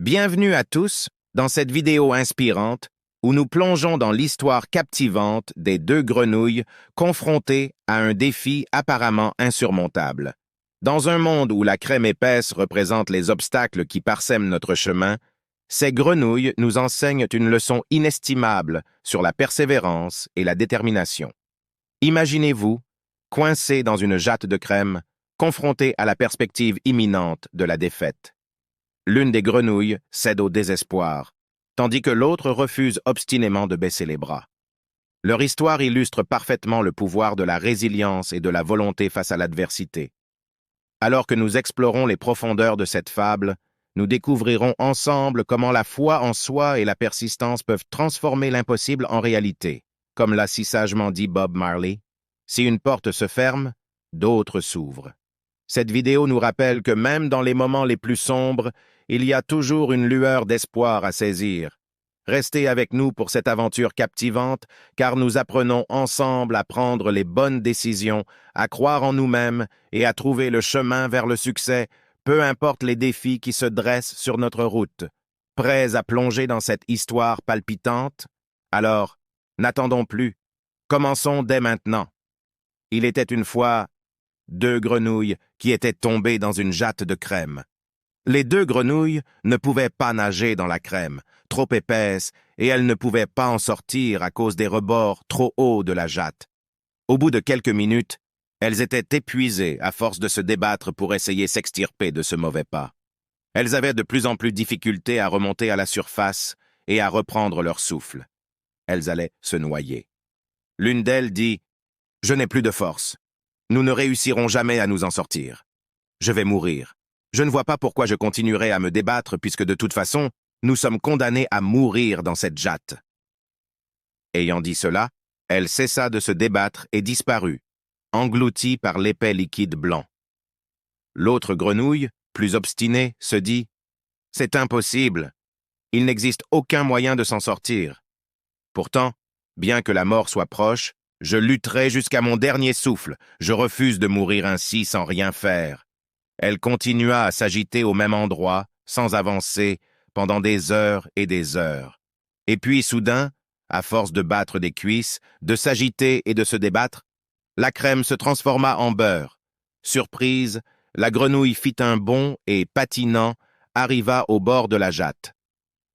Bienvenue à tous dans cette vidéo inspirante où nous plongeons dans l'histoire captivante des deux grenouilles confrontées à un défi apparemment insurmontable. Dans un monde où la crème épaisse représente les obstacles qui parsèment notre chemin, ces grenouilles nous enseignent une leçon inestimable sur la persévérance et la détermination. Imaginez-vous, coincés dans une jatte de crème, confrontés à la perspective imminente de la défaite. L'une des grenouilles cède au désespoir, tandis que l'autre refuse obstinément de baisser les bras. Leur histoire illustre parfaitement le pouvoir de la résilience et de la volonté face à l'adversité. Alors que nous explorons les profondeurs de cette fable, nous découvrirons ensemble comment la foi en soi et la persistance peuvent transformer l'impossible en réalité. Comme l'a si sagement dit Bob Marley, si une porte se ferme, d'autres s'ouvrent. Cette vidéo nous rappelle que même dans les moments les plus sombres, il y a toujours une lueur d'espoir à saisir. Restez avec nous pour cette aventure captivante, car nous apprenons ensemble à prendre les bonnes décisions, à croire en nous-mêmes et à trouver le chemin vers le succès, peu importe les défis qui se dressent sur notre route. Prêts à plonger dans cette histoire palpitante? Alors, n'attendons plus. Commençons dès maintenant. Il était une fois deux grenouilles qui étaient tombées dans une jatte de crème. Les deux grenouilles ne pouvaient pas nager dans la crème, trop épaisse, et elles ne pouvaient pas en sortir à cause des rebords trop hauts de la jatte. Au bout de quelques minutes, elles étaient épuisées à force de se débattre pour essayer s'extirper de ce mauvais pas. Elles avaient de plus en plus difficulté à remonter à la surface et à reprendre leur souffle. Elles allaient se noyer. L'une d'elles dit « Je n'ai plus de force. Nous ne réussirons jamais à nous en sortir. Je vais mourir. Je ne vois pas pourquoi je continuerai à me débattre puisque de toute façon, nous sommes condamnés à mourir dans cette jatte. » Ayant dit cela, elle cessa de se débattre et disparut, engloutie par l'épais liquide blanc. L'autre grenouille, plus obstinée, se dit « C'est impossible. Il n'existe aucun moyen de s'en sortir. Pourtant, bien que la mort soit proche, je lutterai jusqu'à mon dernier souffle. Je refuse de mourir ainsi sans rien faire. » Elle continua à s'agiter au même endroit, sans avancer, pendant des heures et des heures. Et puis, soudain, à force de battre des cuisses, de s'agiter et de se débattre, la crème se transforma en beurre. Surprise, la grenouille fit un bond et, patinant, arriva au bord de la jatte.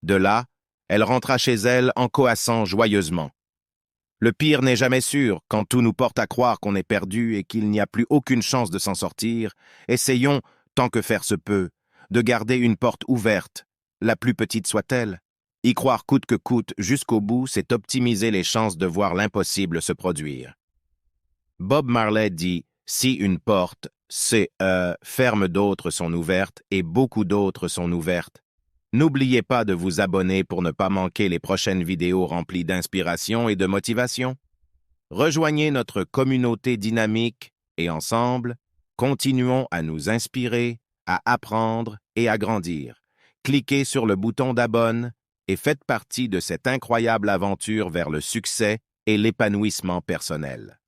De là, elle rentra chez elle en coassant joyeusement. Le pire n'est jamais sûr, quand tout nous porte à croire qu'on est perdu et qu'il n'y a plus aucune chance de s'en sortir. Essayons, tant que faire se peut, de garder une porte ouverte, la plus petite soit-elle. Y croire coûte que coûte jusqu'au bout, c'est optimiser les chances de voir l'impossible se produire. Bob Marley dit « Si une porte, ferme, d'autres sont ouvertes et beaucoup d'autres sont ouvertes. » N'oubliez pas de vous abonner pour ne pas manquer les prochaines vidéos remplies d'inspiration et de motivation. Rejoignez notre communauté dynamique et ensemble, continuons à nous inspirer, à apprendre et à grandir. Cliquez sur le bouton d'abonne et faites partie de cette incroyable aventure vers le succès et l'épanouissement personnel.